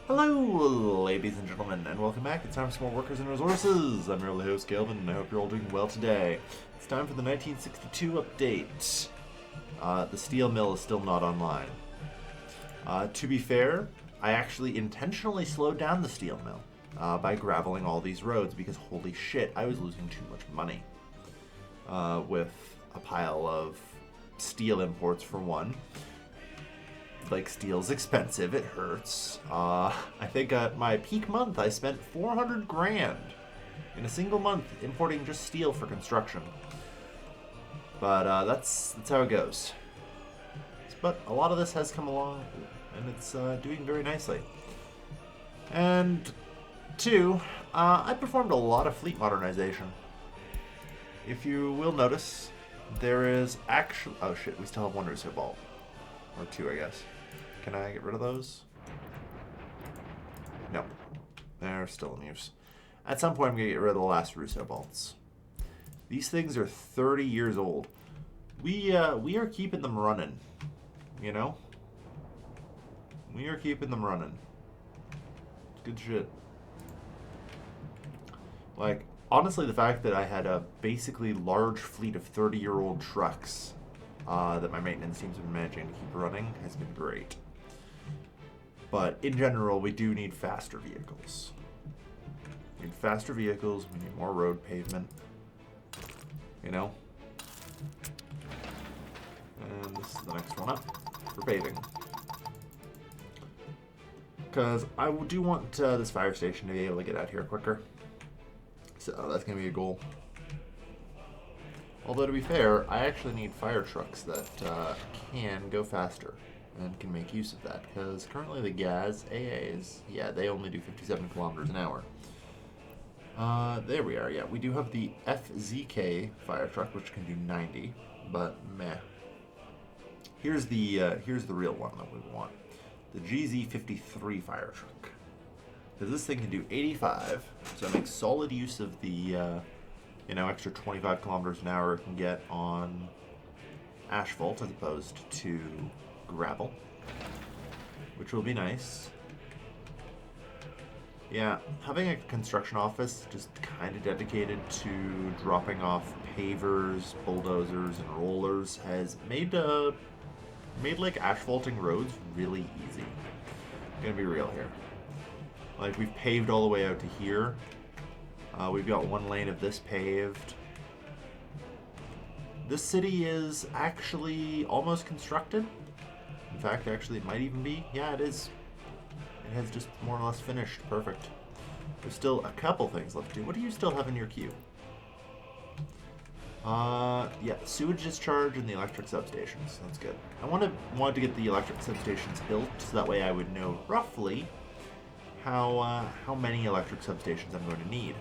Hello, ladies and gentlemen, and welcome back. It's time for some more Workers and Resources. I'm your host, Galvin, and I hope you're all doing well today. It's time for the 1962 update. The steel mill is still not online. To be fair, I actually intentionally slowed down the steel mill by graveling all these roads because holy shit, I was losing too much money with a pile of steel imports for one. Like, steel's expensive, it hurts. I think at my peak month I spent 400 grand in a single month importing just steel for construction. But that's how it goes. But a lot of this has come along and it's doing very nicely. And two, I performed a lot of fleet modernization. If you will notice, there is actually... Oh shit, we still have one Russo vault. Or two, I guess. Can I get rid of those? No. They're still in use. At some point, I'm going to get rid of the last Russo bolts. These things are 30 years old. We are keeping them running. You know? We are keeping them running. Good shit. Like, honestly, the fact that I had a basically large fleet of 30-year-old trucks that my maintenance teams have been managing to keep running has been great. But in general, we do need faster vehicles. We need faster vehicles, we need more road pavement. You know? And this is the next one up for paving. Because I do want this fire station to be able to get out here quicker. So that's going to be a goal. Although, to be fair, I actually need fire trucks that can go faster and can make use of that, because currently the gas AAs, yeah, they only do 57 kilometers an hour. There we are, yeah. We do have the FZK fire truck, which can do 90, but meh. Here's the real one that we want. The GZ53 fire truck. Because this thing can do 85, so it makes solid use of the... extra 25 kilometers an hour it can get on asphalt as opposed to gravel, which will be nice. Yeah, having a construction office just kind of dedicated to dropping off pavers, bulldozers, and rollers has made like asphalting roads really easy. I'm gonna be real here. Like, we've paved all the way out to here. We've got one lane of this paved. This city is actually almost constructed. In fact, actually, it might even be. Yeah, it is. It has just more or less finished. Perfect. There's still a couple things left to do. What do you still have in your queue? Yeah, sewage discharge and the electric substations. That's good. I wanted to get the electric substations built, so that way I would know roughly how many electric substations I'm going to need.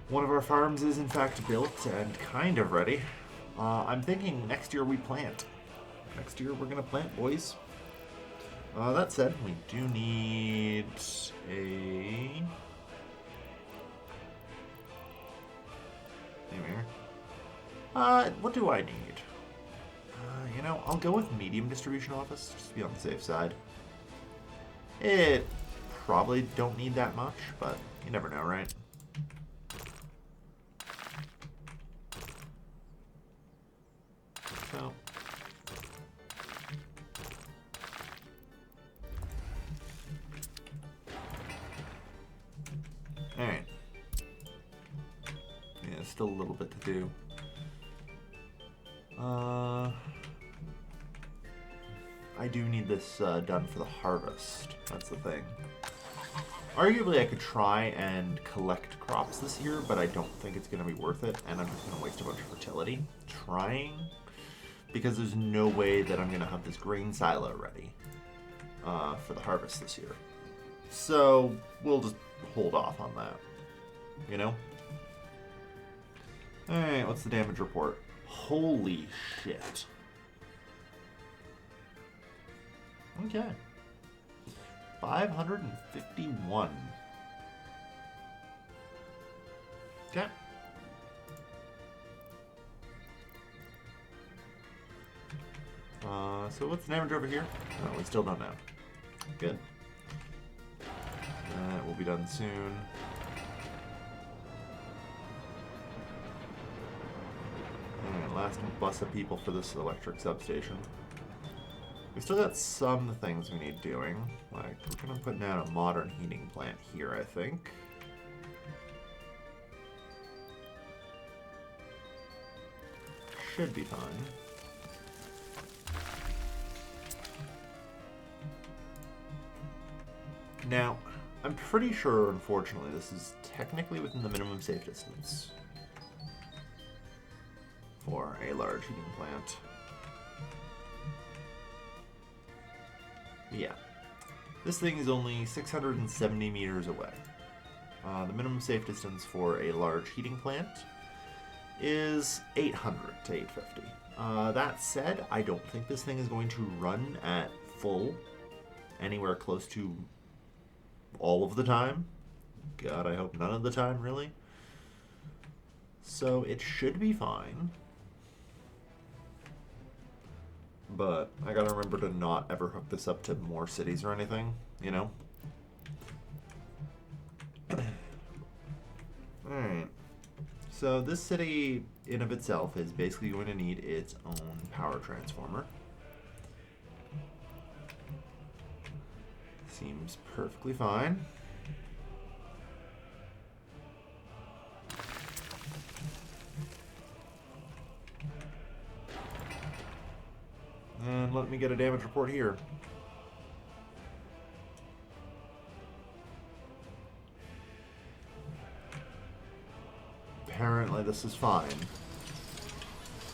One of our farms is in fact built and kind of ready. I'm thinking next year we plant. Next year we're gonna plant, boys. That said, we do need a... There we are. What do I need? I'll go with medium distribution office, just to be on the safe side. It probably don't need that much, but you never know, right? So. Alright. Yeah, still a little bit to do. I do need this done for the harvest. That's the thing. Arguably, I could try and collect crops this year, but I don't think it's going to be worth it, and I'm just going to waste a bunch of fertility trying, because there's no way that I'm going to have this grain silo ready for the harvest this year. So we'll just hold off on that, you know? Alright, what's the damage report? Holy shit. Okay. 551. Okay. So what's the damage over here? Oh, we still don't know. Good. That will be done soon. Alright, last bus of people for this electric substation. We still got some things we need doing. Like, we're gonna put down a modern heating plant here, I think. Should be fine. Now, I'm pretty sure, unfortunately, this is technically within the minimum safe distance for a large heating plant. Yeah. This thing is only 670 meters away. The minimum safe distance for a large heating plant is 800 to 850. That said, I don't think this thing is going to run at full anywhere close to all of the time. God, I hope none of the time, really. So it should be fine. But I gotta remember to not ever hook this up to more cities or anything, you know? Alright. So this city in of itself is basically going to need its own power transformer. Seems perfectly fine. And let me get a damage report here. Apparently this is fine.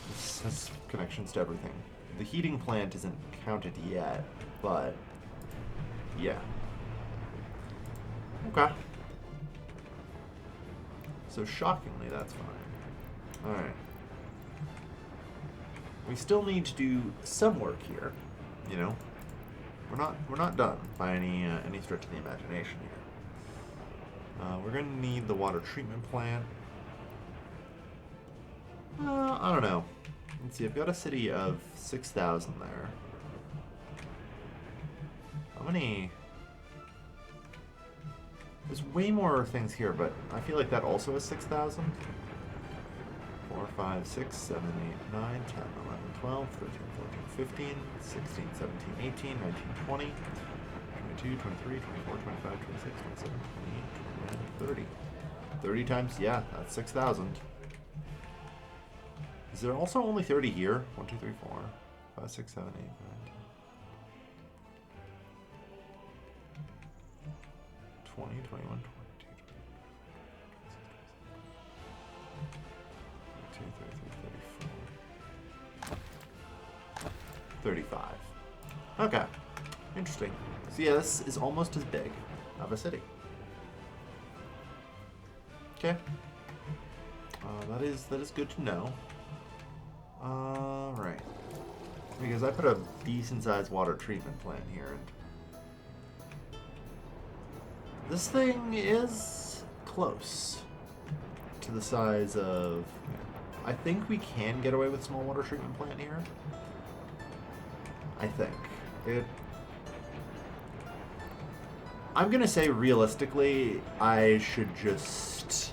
This has connections to everything. The heating plant isn't counted yet, but yeah. Okay. So shockingly, that's fine. Alright. We still need to do some work here, you know. We're not done by any stretch of the imagination here. We're gonna need the water treatment plant. I don't know. Let's see. I've got a city of 6,000 there. How many? There's way more things here, but I feel like that also is 6,000. 4, 5, 6, 7, 8, 9, 10, 11, 12, 13, 14, 15, 16, 17, 18, 19, 20, 22, 23, 24, 25, 26, 27, 28, 29, 30. 30 times, yeah, that's 6,000. Is there also only 30 here? 1, 2, 3, 4, 5, 6, 7, 8, 9, 10. 20, 21, 35. Okay. Interesting. So yeah, this is almost as big of a city. Okay. That is good to know. Right. Because I put a decent sized water treatment plant here, and this thing is close to the size of. I think we can get away with small water treatment plant here. I think. I'm gonna say realistically, I should just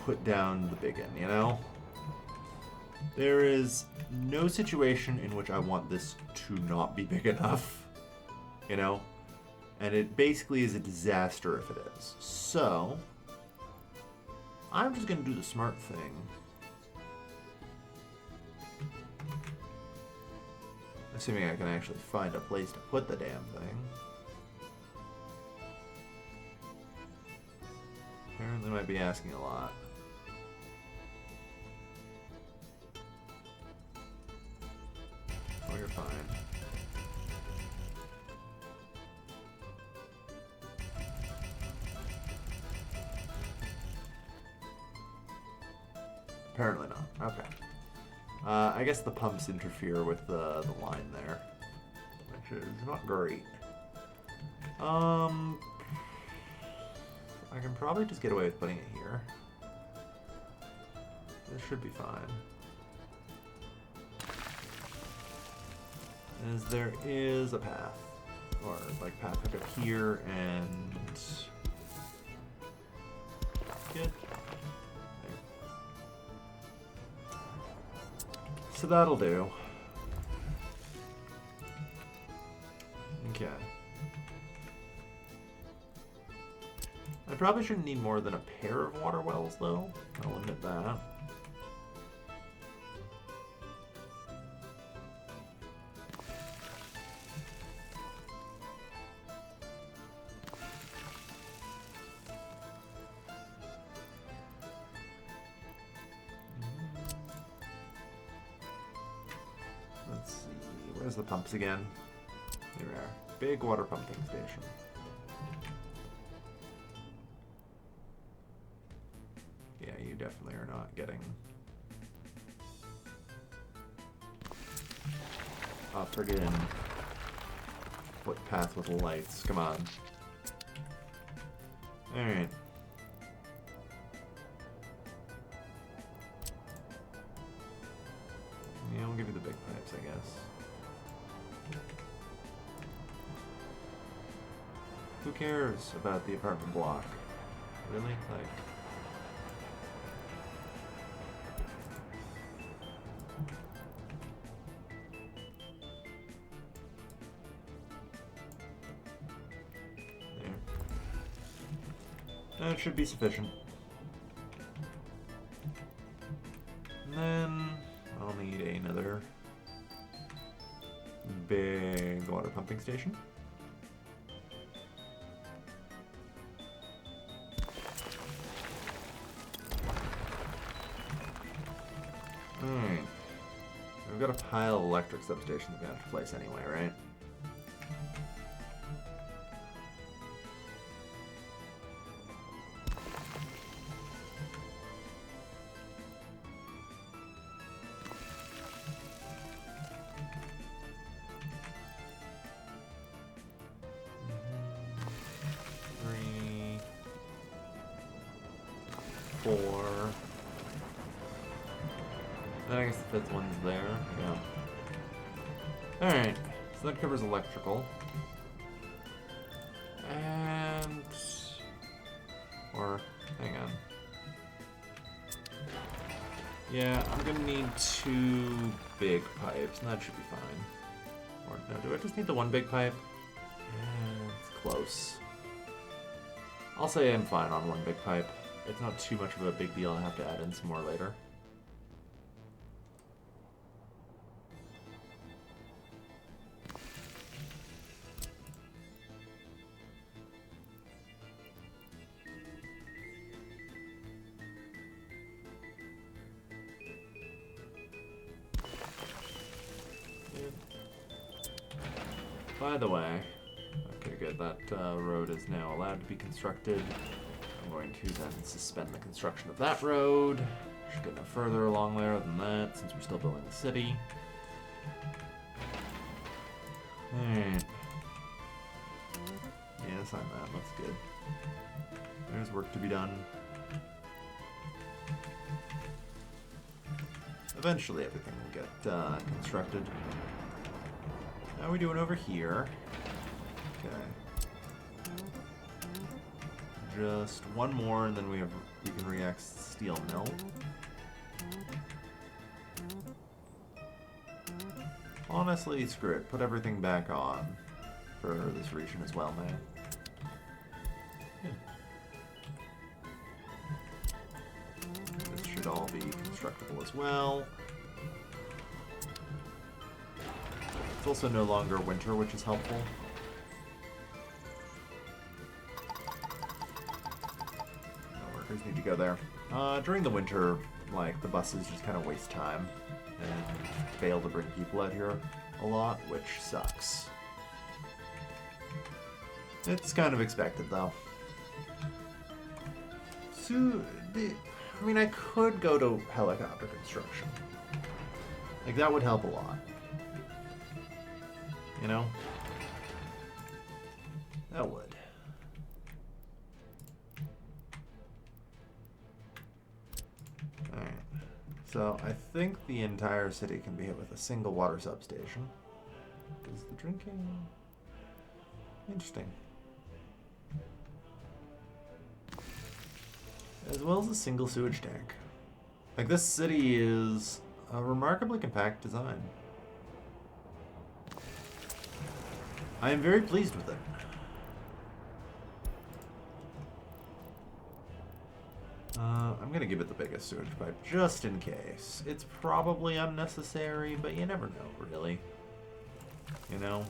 put down the big end, you know? There is no situation in which I want this to not be big enough, you know? And it basically is a disaster if it is. So, I'm just gonna do the smart thing. Assuming I can actually find a place to put the damn thing. Apparently might be asking a lot. Oh, you're fine. Apparently not. Okay. I guess the pumps interfere with the line there, which is not great. I can probably just get away with putting it here. This should be fine. is there is a path. Or, like, path hook up here and... Good. So that'll do. Okay. I probably shouldn't need more than a pair of water wells, though. I'll admit that. Let's see. Where's the pumps again? There we are. Big water pumping station. Yeah, you definitely are not getting... Oh, friggin' footpath with lights. Come on. Alright. Yeah, we'll give you the big pipes, I guess. Who cares about the apartment block? Really? Like... There. That should be sufficient. And then I'll need another big water pumping station. Alright. We've got a pile of electric substations that we have to place anyway, right? Four. Then I guess the fifth one's there. Yeah. Alright. So that covers electrical. And... Or... Hang on. Yeah, I'm gonna need 2 big pipes, and that should be fine. Or, no, do I just need the 1 big pipe? Yeah, it's close. I'll say I'm fine on 1 big pipe. It's not too much of a big deal. I have to add in some more later. By the way, okay, good. That road is now allowed to be constructed. I'm going to then suspend the construction of that road. Should get no further along there than that, since we're still building the city. Alright. Yeah, sign that. That's good. There's work to be done. Eventually everything will get constructed. How are we doing over here? Okay. Just one more, and then we can react steel mill. Honestly, screw it. Put everything back on for this region as well, man. This should all be constructible as well. It's also no longer winter, which is helpful. Workers need to go there. During the winter, like, the buses just kind of waste time and fail to bring people out here a lot, which sucks. It's kind of expected, though. So, I mean, I could go to helicopter construction. Like, that would help a lot. You know? That would. So I think the entire city can be hit with a single water substation. Does the drinking... Interesting. As well as a single sewage tank. Like, this city is a remarkably compact design. I am very pleased with it. I'm gonna give it the biggest sewage pipe, just in case. It's probably unnecessary, but you never know, really. You know?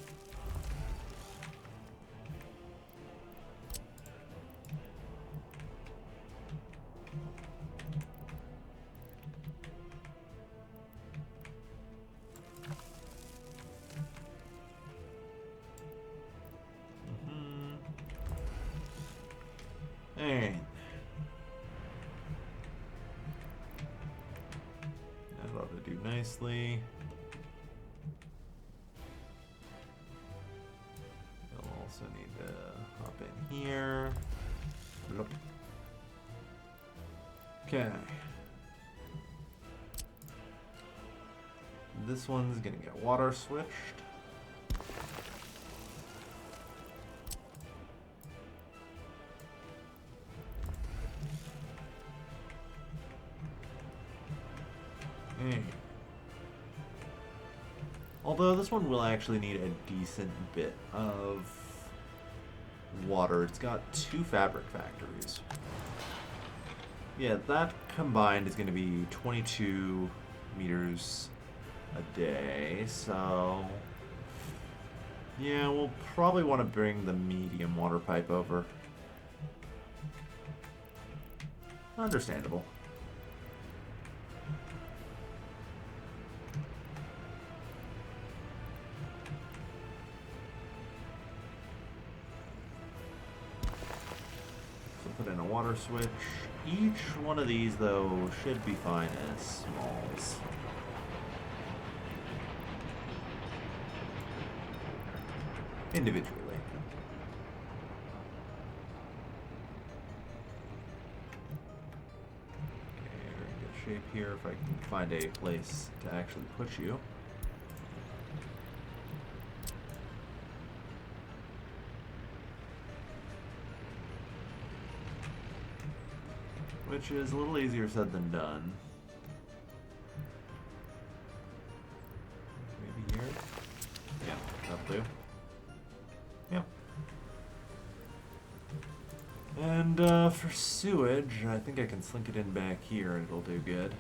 Alright. That ought to do nicely. You'll also need to hop in here. Bloop. Okay. This one's gonna get water switched. Although this one will actually need a decent bit of water. It's got 2 fabric factories. Yeah, that combined is going to be 22 meters a day, so... Yeah, we'll probably want to bring the medium water pipe over. Understandable. Put in a water switch. Each one of these, though, should be fine as smalls. Individually. Okay, we're in good shape here if I can find a place to actually put you. Which is a little easier said than done. Maybe here? Yeah, that'll do. Yeah. And for sewage, I think I can slink it in back here and it'll do good.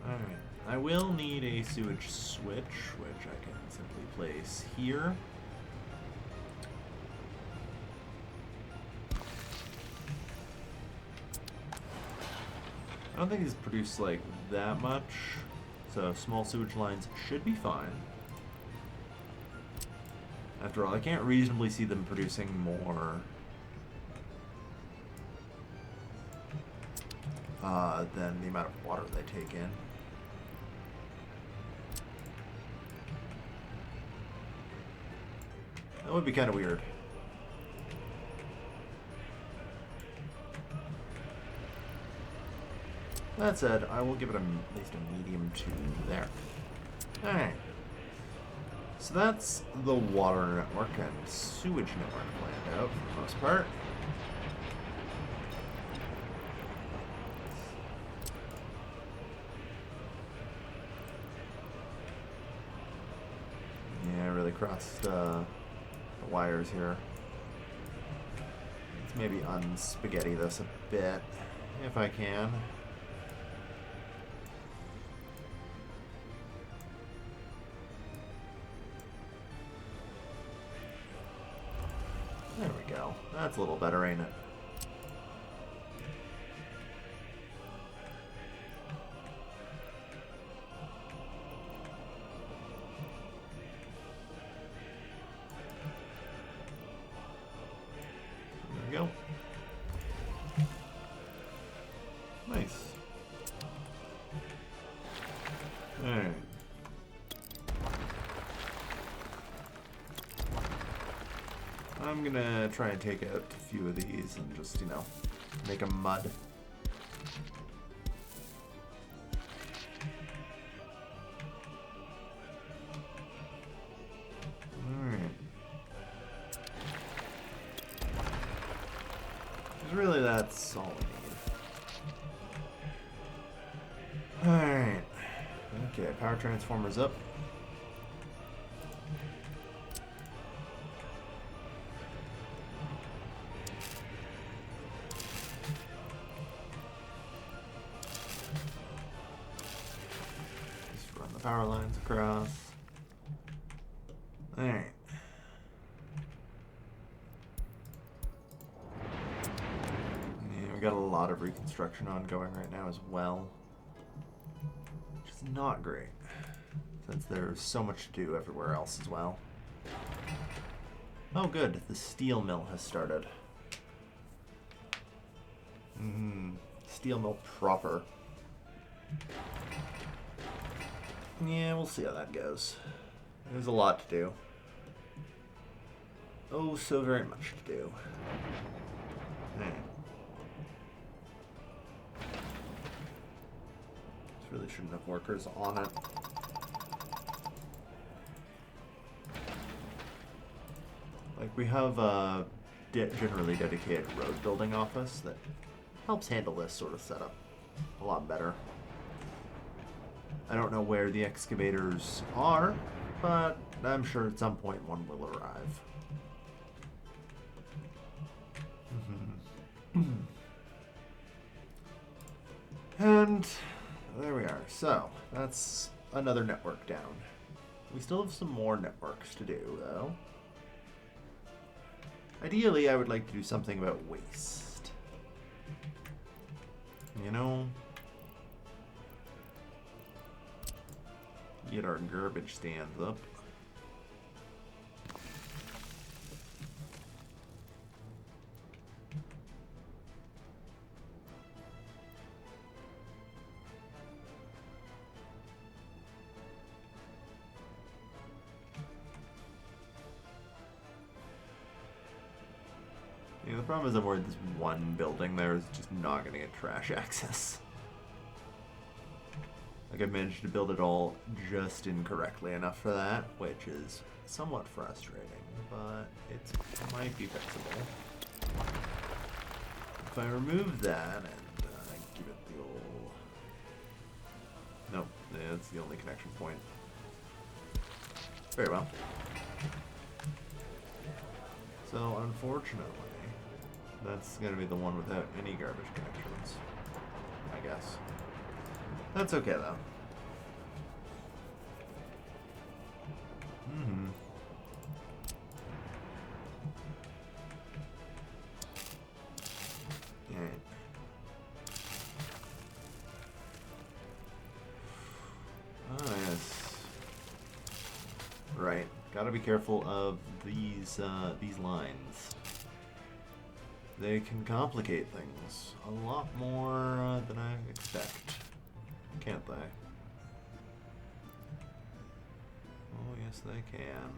Alright. I will need a sewage switch, which I can simply place here. I don't think these produce like that much, so small sewage lines should be fine. After all, I can't reasonably see them producing more than the amount of water they take in. That would be kind of weird. That said, I will give it at least a medium 2 there. Alright. So that's the water network and sewage network planned out for the most part. Yeah, I really crossed the wires here. Let's maybe unspaghetti this a bit, if I can. There we go. That's a little better, ain't it? There we go. Nice. Alright. I'm gonna try and take out a few of these and just, you know, make them mud. that's all we need. Alright. Okay, power transformer's up. Just run the power lines across. Alright. Yeah, we got a lot of reconstruction ongoing right now as well. Which is not great, since there's so much to do everywhere else as well. Oh good, the steel mill has started. Steel mill proper. Yeah, we'll see how that goes. There's a lot to do. Oh, so very much to do. This really shouldn't have workers on it. Like, we have a generally dedicated road building office that helps handle this sort of setup a lot better. I don't know where the excavators are, but I'm sure at some point one will arrive. And there we are. So, that's another network down. We still have some more networks to do, though. Ideally, I would like to do something about waste. You know? Get our garbage stands up. Yeah, the problem is I'm worried this one building there is just not going to get trash access. Like, I managed to build it all just incorrectly enough for that, which is somewhat frustrating, but it might be fixable. If I remove that and give it the old... Nope, yeah, that's the only connection point. Very well. So, unfortunately, that's going to be the one without any garbage connections, I guess. That's okay, though. Alright. Oh, yes. Right. Gotta be careful of these lines. They can complicate things a lot more than I expect. Can't they? Oh, yes, they can.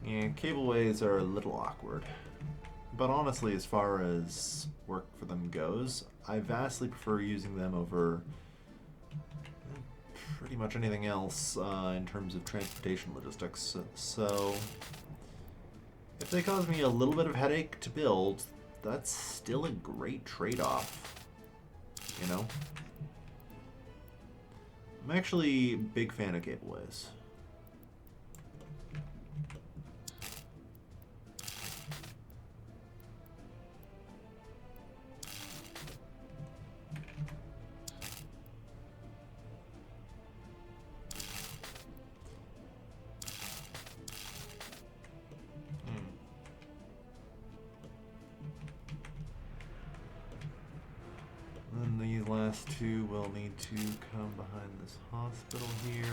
Yeah, cableways are a little awkward. But honestly, as far as work for them goes, I vastly prefer using them over pretty much anything else in terms of transportation logistics. So, if they cause me a little bit of headache to build, that's still a great trade-off, you know? I'm actually a big fan of cableways. Then these last two will need to come behind this hospital here.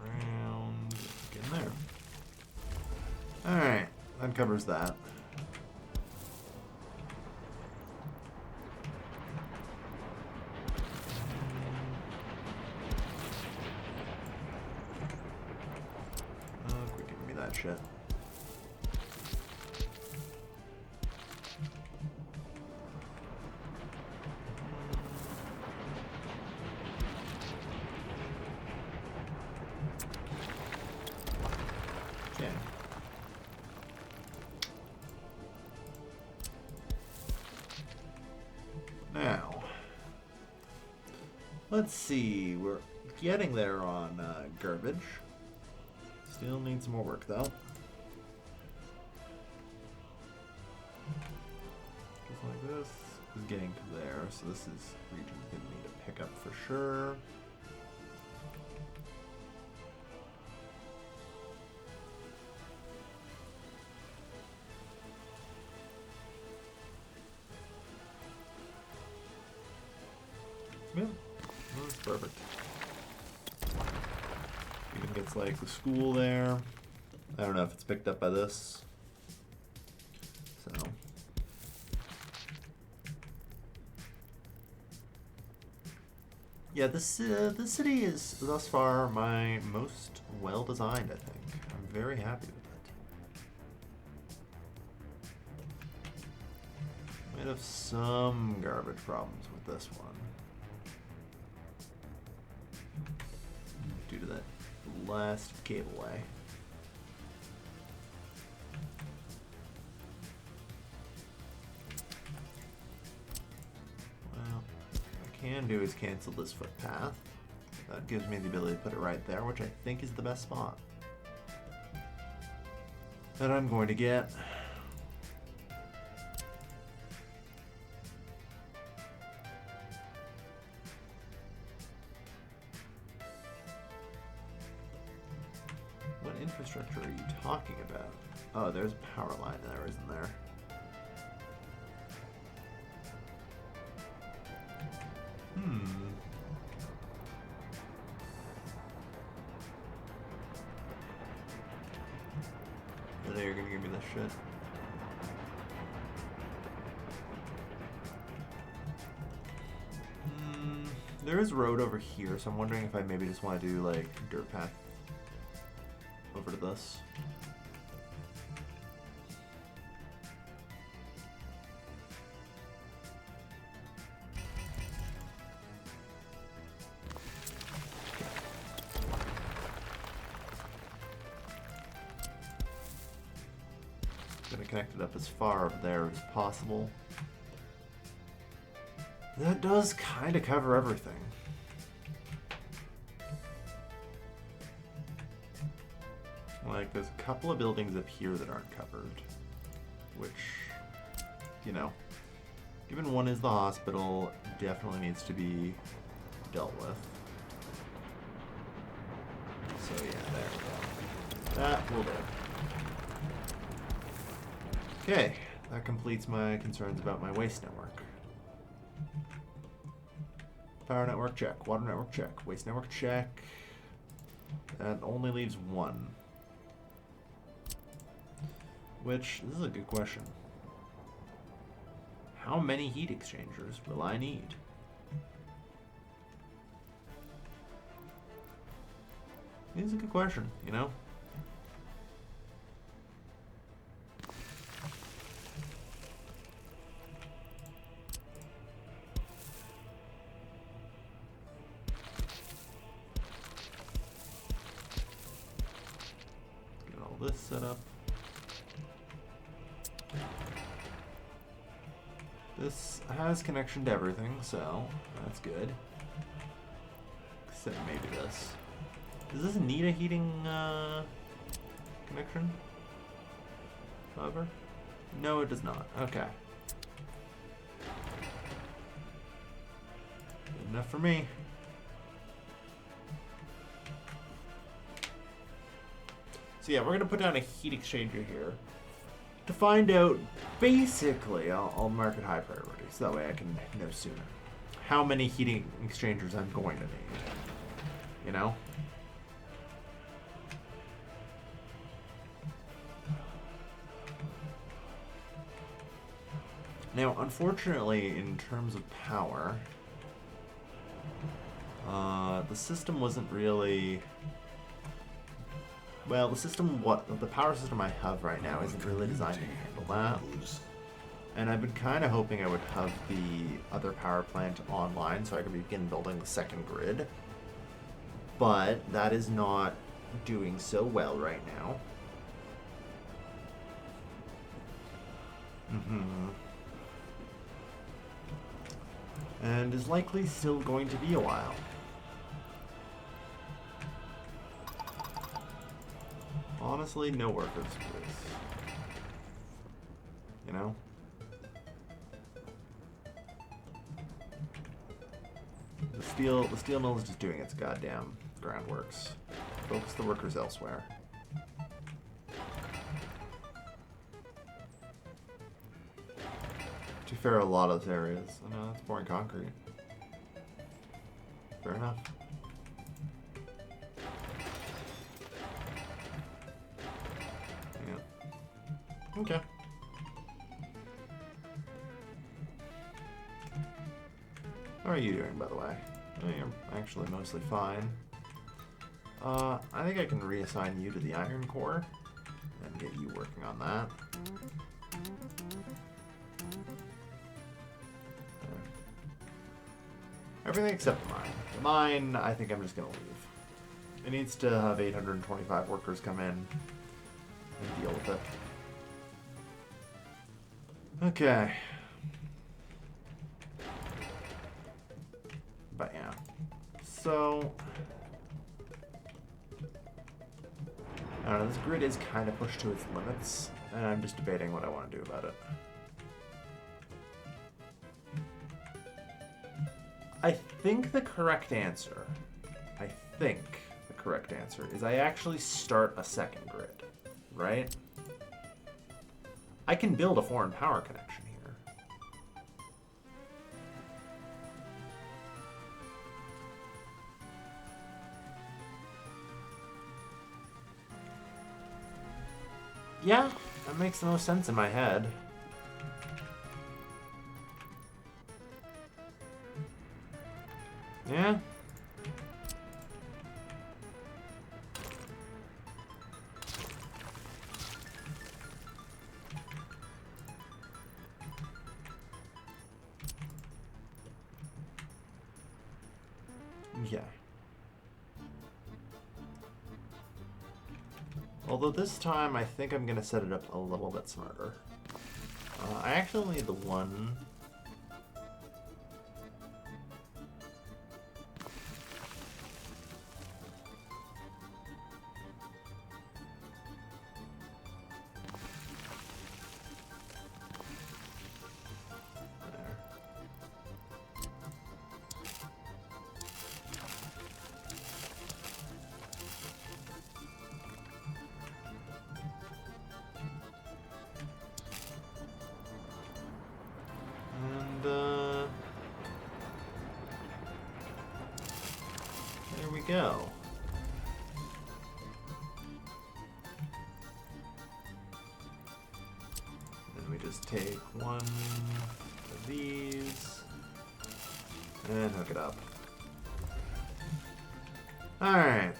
Around, get in there. Alright, that covers that. shit. Okay. Now, let's see. We're getting there on garbage. Still needs some more work, though. Just like this is getting to there, so this is region's gonna need a pickup for sure. Yeah, that's perfect. Even gets like the school there. I don't know if it's picked up by this. So. Yeah, this city is thus far my most well designed, I think. I'm very happy with it. Might have some garbage problems with this one. Due to that last cableway. Well, what I can do is cancel this footpath. That gives me the ability to put it right there, which I think is the best spot that I'm going to get. What infrastructure are you talking about? Oh, there's a power line there, isn't there? I know you're gonna give me this shit. There is a road over here, so I'm wondering if I maybe just want to do like dirt path over to this. Gonna connect it up as far up there as possible. That does kind of cover everything. Like, there's a couple of buildings up here that aren't covered, which, you know, given one is the hospital, definitely needs to be dealt with. So yeah, there we go. That will do. Okay, that completes my concerns about my waste network. Power network check, water network check, waste network check. That only leaves one. Which, this is a good question. How many heat exchangers will I need? It is a good question, you know? Get all this set up. This has connection to everything, so that's good. Except maybe this. Does this need a heating connection? However? No, it does not. Okay. Good enough for me. So yeah, we're going to put down a heat exchanger here to find out, basically, I'll mark it high priority, so that way I can know sooner how many heating exchangers I'm going to need, you know? Now, unfortunately, in terms of power, the system wasn't really Well, the power system I have right now isn't really designed to handle that. And I've been kind of hoping I would have the other power plant online so I could begin building the second grid. But that is not doing so well right now. And is likely still going to be a while. Honestly, no workers, please. You know? The steel mill is just doing its goddamn groundworks. Focus the workers elsewhere. To be fair, a lot of those areas. I know that's pouring concrete. Fair enough. Yeah. Okay. How are you doing, by the way? Oh, you're actually mostly fine. I think I can reassign you to the iron core and get you working on that. Everything except the mine. The mine, I think I'm just going to leave. It needs to have 825 workers come in and deal with it. Okay. But yeah. So, I don't know, this grid is kind of pushed to its limits, and I'm just debating what I want to do about it. I think the correct answer is I actually start a second grid, right? I can build a foreign power connection here. Yeah, that makes the most sense in my head. Yeah. Yeah. Although this time I think I'm gonna set it up a little bit smarter. I actually need the one. There we go. Then we just take one of these and hook it up. Alright.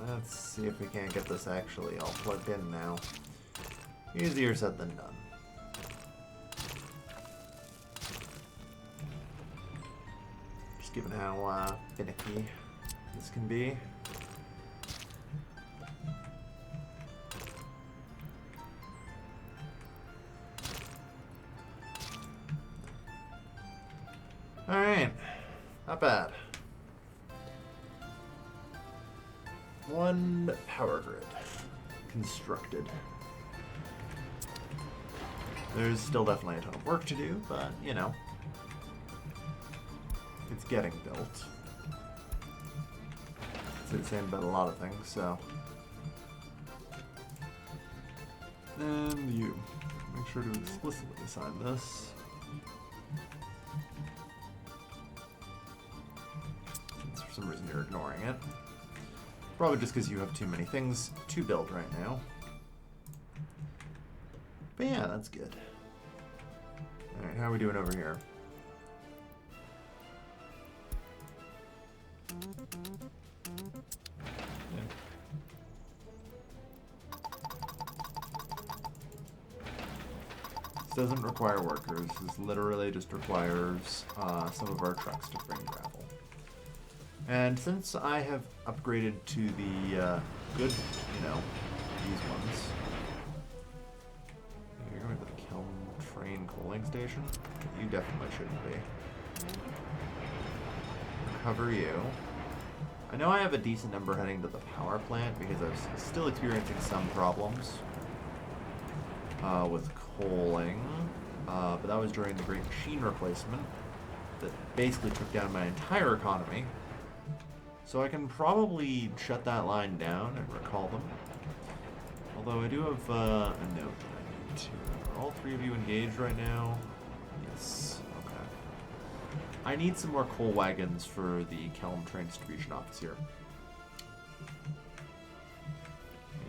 Let's see if we can't get this actually all plugged in now. Easier said than done. Just given how finicky this can be. Alright, not bad. One power grid constructed. There's still definitely a ton of work to do, but, you know, it's getting built. It's the same about a lot of things, so. And you. Make sure to explicitly assign this. Since for some reason you're ignoring it. Probably just because you have too many things to build right now. But yeah, that's good. Alright, how are we doing over here? Yeah. This doesn't require workers. This literally just requires some of our trucks to bring gravel. And since I have upgraded to the good, you know, these ones. You're going to the Kiln Train Coaling Station? You definitely shouldn't be. Recover you. I know I have a decent number heading to the power plant because I was still experiencing some problems with coaling, but that was during the Great Machine Replacement that basically took down my entire economy. So I can probably shut that line down and recall them. Although I do have a note that I need to. Are all three of you engaged right now? Yes. Okay. I need some more coal wagons for the Kelm Train Distribution Office here.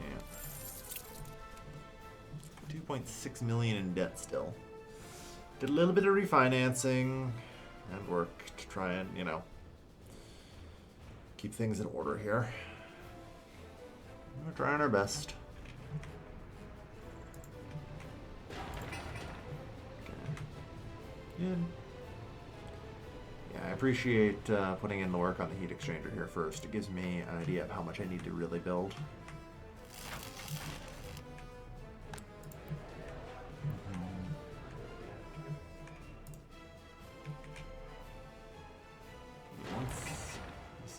Yeah. 2.6 million in debt still. Did a little bit of refinancing and work to try and, you know, keep things in order here. We're trying our best. Okay. Good. Yeah, I appreciate putting in the work on the heat exchanger here first. It gives me an idea of how much I need to really build.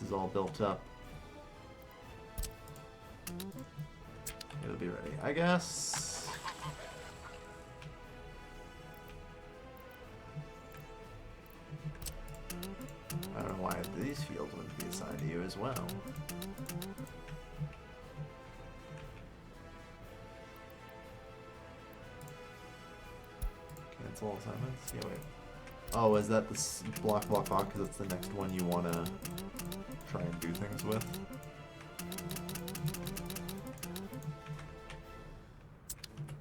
Is all built up. It'll be ready, I guess. I don't know why these fields wouldn't be assigned to you as well. Cancel assignments? Yeah, wait. Oh, is that the block because it's the next one you want to try and do things with?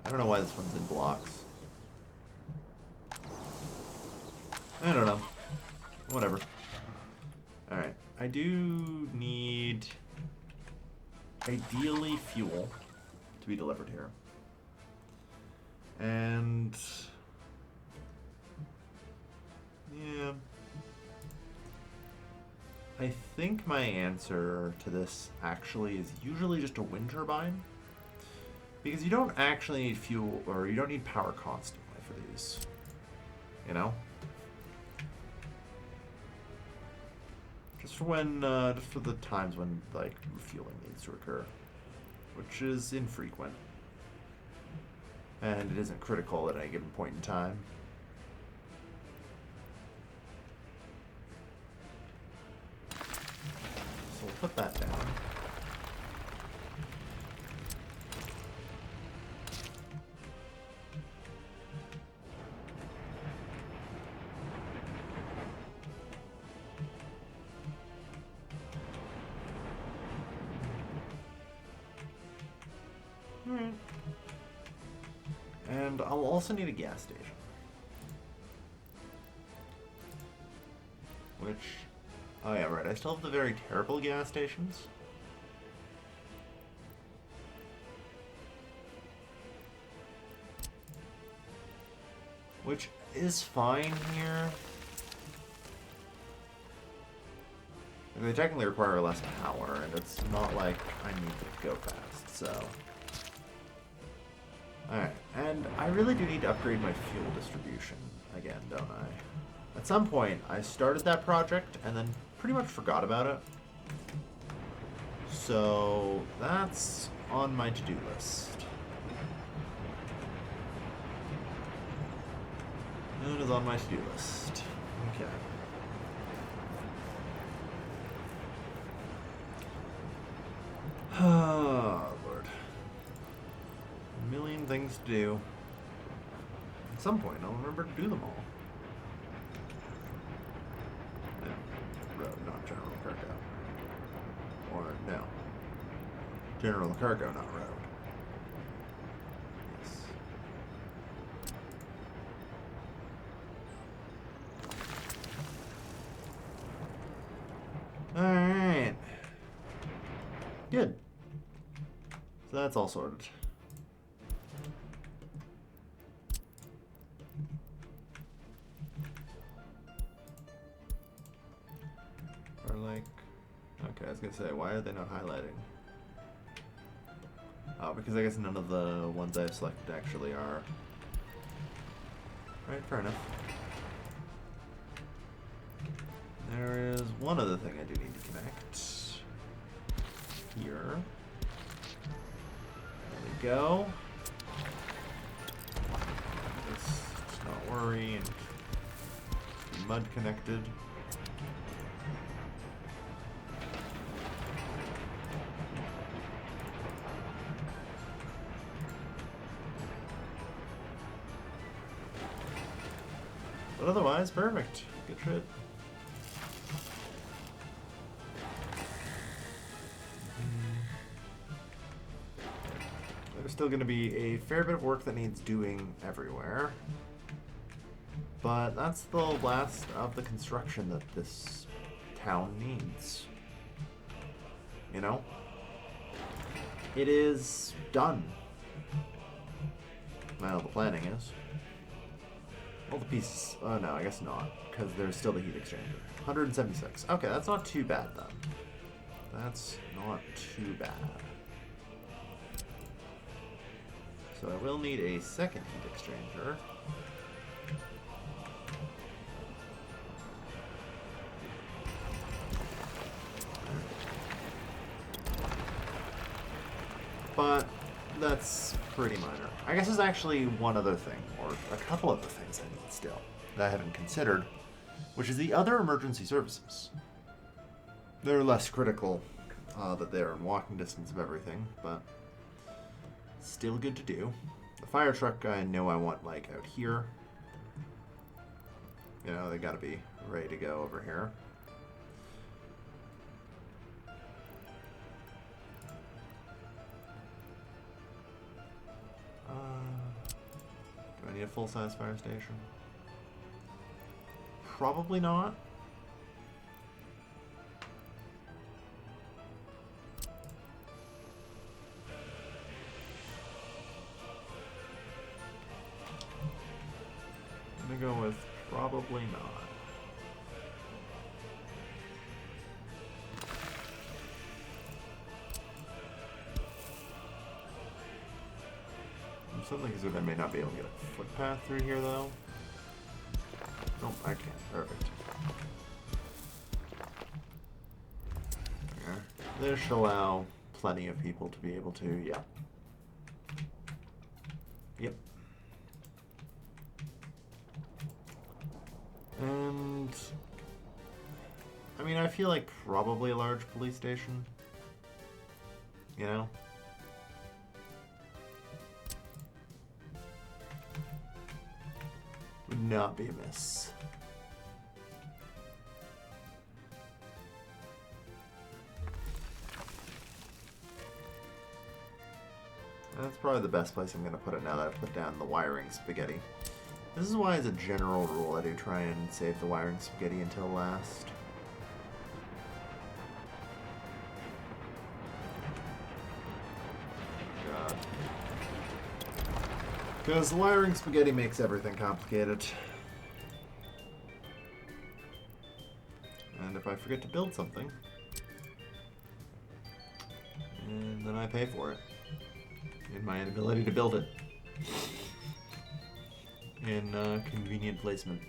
I don't know why this one's in blocks. I don't know. Whatever. Alright. I do need, ideally, fuel to be delivered here. And yeah. I think my answer to this actually is usually just a wind turbine. Because you don't actually need fuel, or you don't need power constantly for these. You know? Just for when, just for the times when, like, refueling needs to occur. Which is infrequent. And it isn't critical at any given point in time. So we'll put that down. Alright. And I'll also need a gas station. Which, oh yeah, right, I still have the very terrible gas stations. Which is fine here. They technically require less power, and it's not like I need to go fast, so. Alright, and I really do need to upgrade my fuel distribution again, don't I? At some point, I started that project and then pretty much forgot about it. So, that's on my to-do list. That is on my to-do list. Okay. Oh, Lord. A million things to do. At some point, I'll remember to do them all. No. Road, not general cargo. Or, no. General cargo, not road. Yes. Good. So that's all sorted. Or like, okay, I was gonna say, why are they not highlighting? Oh, because I guess none of the ones I've selected actually are. Right, fair enough. There is one other thing I do need to connect. Here. There we go. Let's not worry and be mud connected. But otherwise, perfect. Good shit. There's still going to be a fair bit of work that needs doing everywhere. But that's the last of the construction that this town needs. You know? It is done. Well, the planning is. All the pieces. Oh, no, I guess not. Because there's still the heat exchanger. 176. Okay, that's not too bad, then. That's not too bad. So I will need a second heat exchanger. But that's pretty minor. I guess there's actually one other thing, or a couple other things I need still, that I haven't considered, which is the other emergency services. They're less critical, that they're in walking distance of everything, but still good to do. The fire truck, I know I want, like, out here. You know, they gotta be ready to go over here. Do I need a full-size fire station? Probably not. I'm gonna go with probably not. Something is that I may not be able to get a footpath through here, though. Nope, I can't. Perfect. Yeah. This should allow plenty of people to be able to, yeah. Yep. And I mean, I feel like probably a large police station. You know? Would not be amiss. That's probably the best place I'm going to put it now that I've put down the wiring spaghetti. This is why, as a general rule, I do try and save the wiring spaghetti until last. God. Because the wiring spaghetti makes everything complicated. And if I forget to build something, and then I pay for it. In my inability to build it. In convenient placement.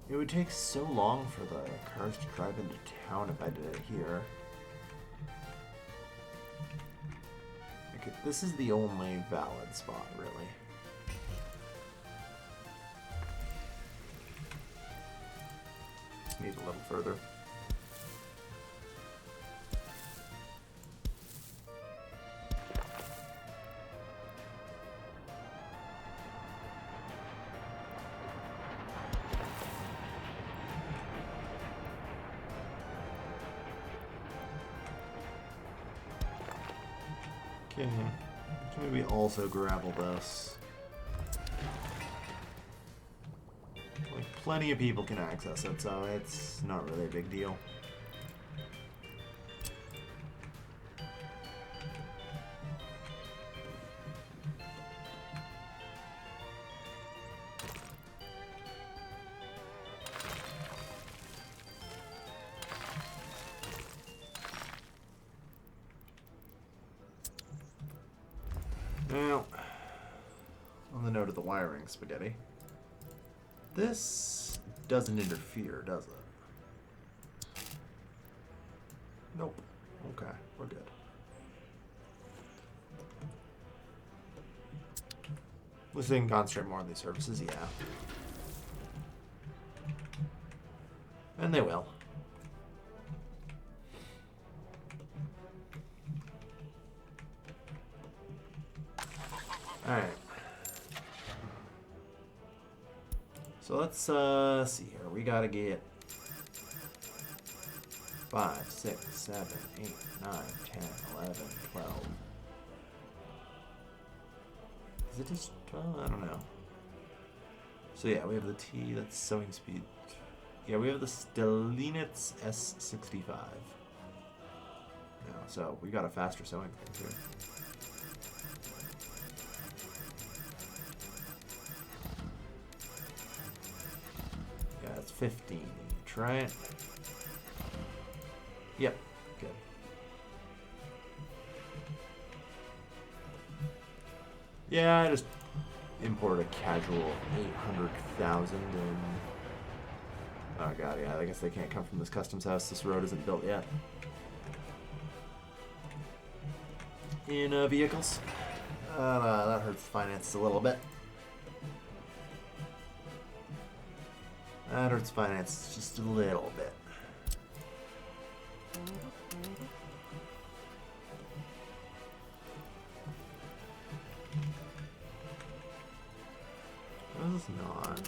It would take so long for the cars to drive into town if I did it here. Okay, this is the only valid spot, really. Need a little further. Okay, so maybe also gravel this. Like plenty of people can access it, so it's not really a big deal. Now, on the note of the wiring spaghetti, this doesn't interfere, does it? Nope. Okay, we're good. Let's they can concentrate more on these services, yeah. And they will. Alright. So let's see here. We gotta get 5, 6, 7, 8, 9, 10, 11, 12. Is it just 12? I don't know. So yeah, we have the T, that's sewing speed. Yeah, we have the Stellinitz S65. No, so we got a faster sewing thing too. Yeah, it's 15 each, right? Yep, good. Yeah, I just imported a casual 800,000 and... Oh god, yeah, I guess they can't come from this customs house. This road isn't built yet. In vehicles. That hurts finances a little bit. That hurts finances just a little bit. This is not.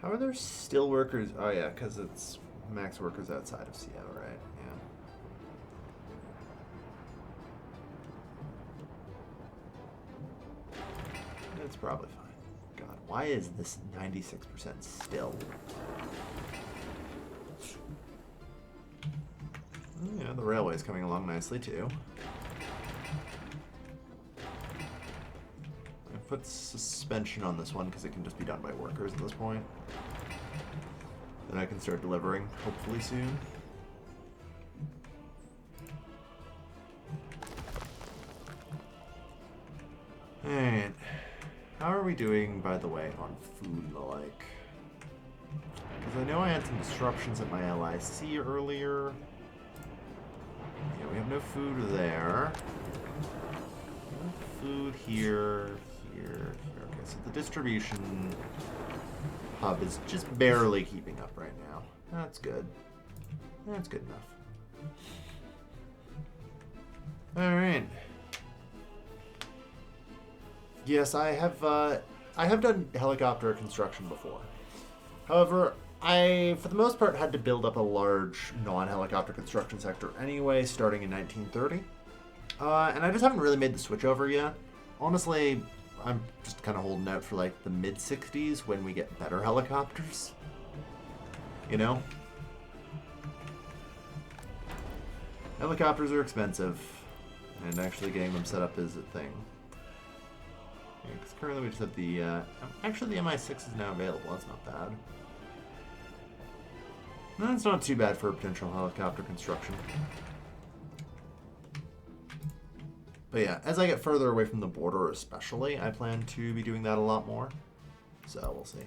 How are there still workers? Oh yeah, because it's max workers outside of Seattle, right? Yeah. It's probably fine. God, why is this 96% still? Oh, yeah, the railway's coming along nicely too. I put suspension on this one because it can just be done by workers at this point. Then I can start delivering, hopefully soon. Alright. How are we doing, by the way, on food and the like? Because I know I had some disruptions at my LIC earlier. Yeah, we have no food there. No food here, here. Okay, so the distribution hub is just barely keeping up right now. That's good. That's good enough. Alright. Yes, I have done helicopter construction before. However, I, for the most part, had to build up a large non-helicopter construction sector anyway, starting in 1930. And I just haven't really made the switch over yet. Honestly, I'm just kind of holding out for like the mid-60s when we get better helicopters. You know? Helicopters are expensive, and actually getting them set up is a thing. Because currently we just have the, actually the MI6 is now available, that's not bad. That's not too bad for a potential helicopter construction. But yeah, as I get further away from the border especially, I plan to be doing that a lot more. So, we'll see.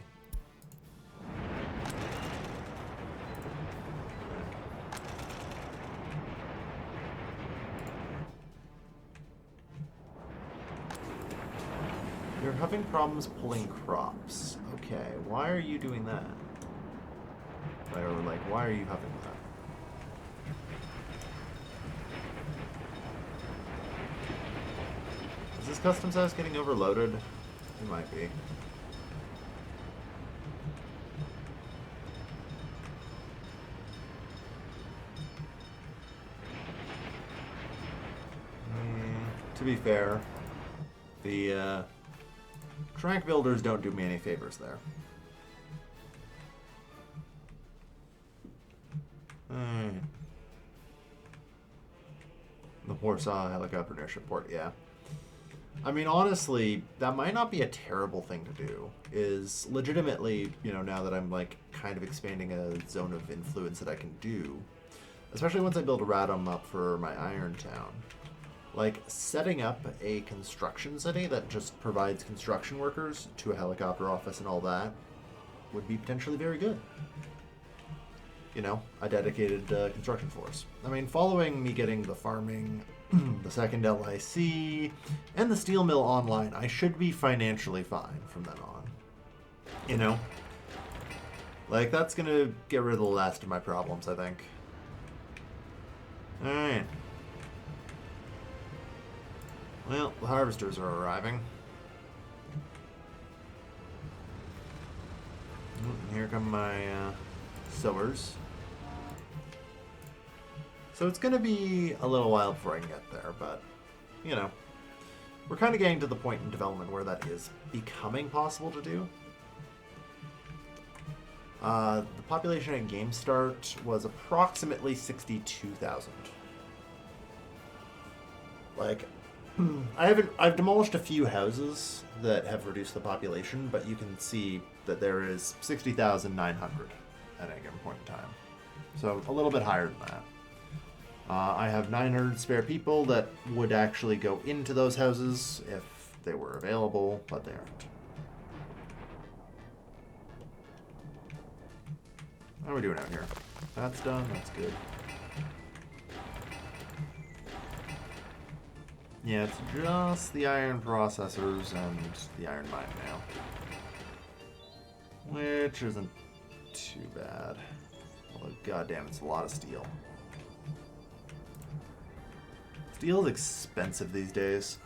You're having problems pulling crops. Okay, why are you doing that? Or like, why are you having that? Is this customs house getting overloaded? It might be. To be fair, the Trank builders don't do me any favors there. Alright. The Warsaw helicopter airship port, yeah. I mean, honestly, that might not be a terrible thing to do. Is legitimately, you know, now that I'm like kind of expanding a zone of influence that I can do, especially once I build a Radom up for my Iron Town, like setting up a construction city that just provides construction workers to a helicopter office and all that would be potentially very good. You know, a dedicated construction force. I mean, following me getting the farming, the second LIC, and the steel mill online, I should be financially fine from then on. You know? Like, that's gonna get rid of the last of my problems, I think. Alright. Well, the harvesters are arriving. And here come my sowers. So it's going to be a little while before I can get there, but, you know, we're kind of getting to the point in development where that is becoming possible to do. The population at game start was approximately 62,000. Like, I've demolished a few houses that have reduced the population, but you can see that there is 60,900 at any given point in time. So a little bit higher than that. I have 900 spare people that would actually go into those houses if they were available, but they aren't. How are we doing out here? That's done, that's good. Yeah, it's just the iron processors and the iron mine now. Which isn't too bad. Although, goddamn, it's a lot of steel. Steel is expensive these days.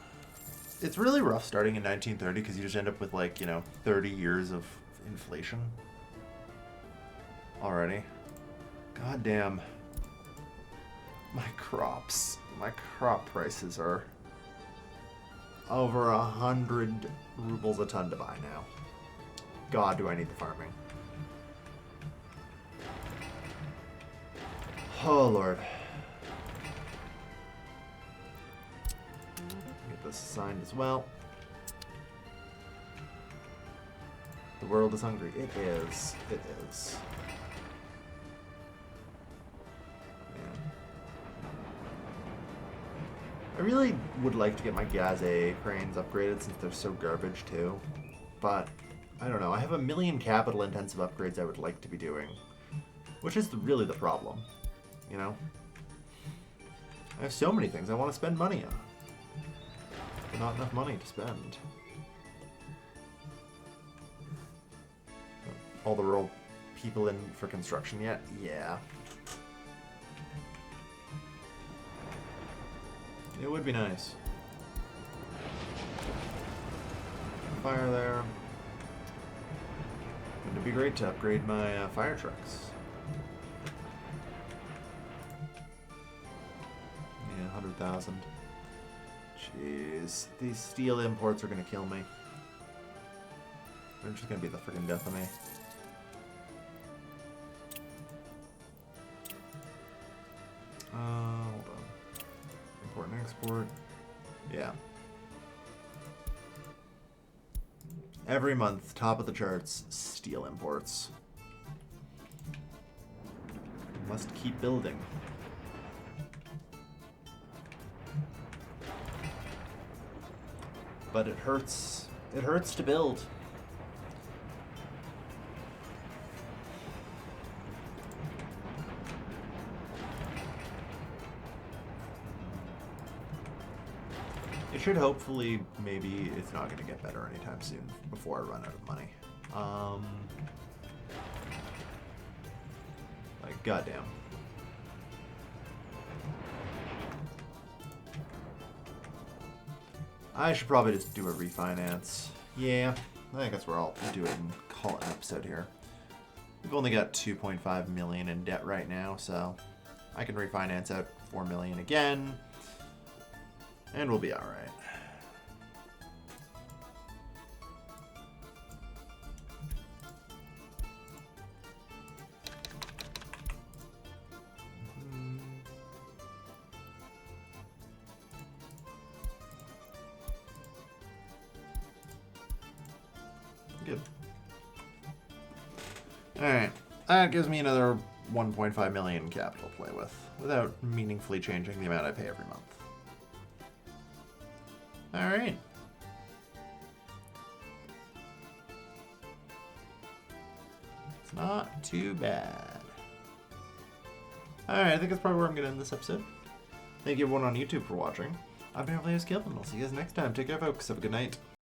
It's really rough starting in 1930 because you just end up with, like, you know, 30 years of inflation already. Goddamn. My crop prices are over 100 rubles a ton to buy now. God, do I need the farming. Oh, Lord. Get this assigned as well. The world is hungry. It is. It is. I really would like to get my Gaze cranes upgraded since they're so garbage too, but I don't know. I have a million capital intensive upgrades I would like to be doing, which is really the problem, you know? I have so many things I want to spend money on, but not enough money to spend. All the rural people in for construction yet? Yeah. It would be nice. Fire there. It'd be great to upgrade my fire trucks. Yeah, 100,000. Jeez. These steel imports are gonna kill me. They're just gonna be the friggin' death of me. Hold on. Import and export. Yeah. Every month, top of the charts, steel imports. Must keep building. But it hurts. It hurts to build. It should hopefully, maybe it's not going to get better anytime soon before I run out of money. Like, goddamn. I should probably just do a refinance. Yeah, I think that's where I'll do it and call it an episode here. We've only got 2.5 million in debt right now, so I can refinance out 4 million again. And we'll be alright. Good. Alright. That gives me another 1.5 million capital to play with, without meaningfully changing the amount I pay every month. Alright. It's not too bad. Alright, I think that's probably where I'm going to end this episode. Thank you everyone on YouTube for watching. I've been Skilled, and I'll see you guys next time. Take care, folks. Have a good night.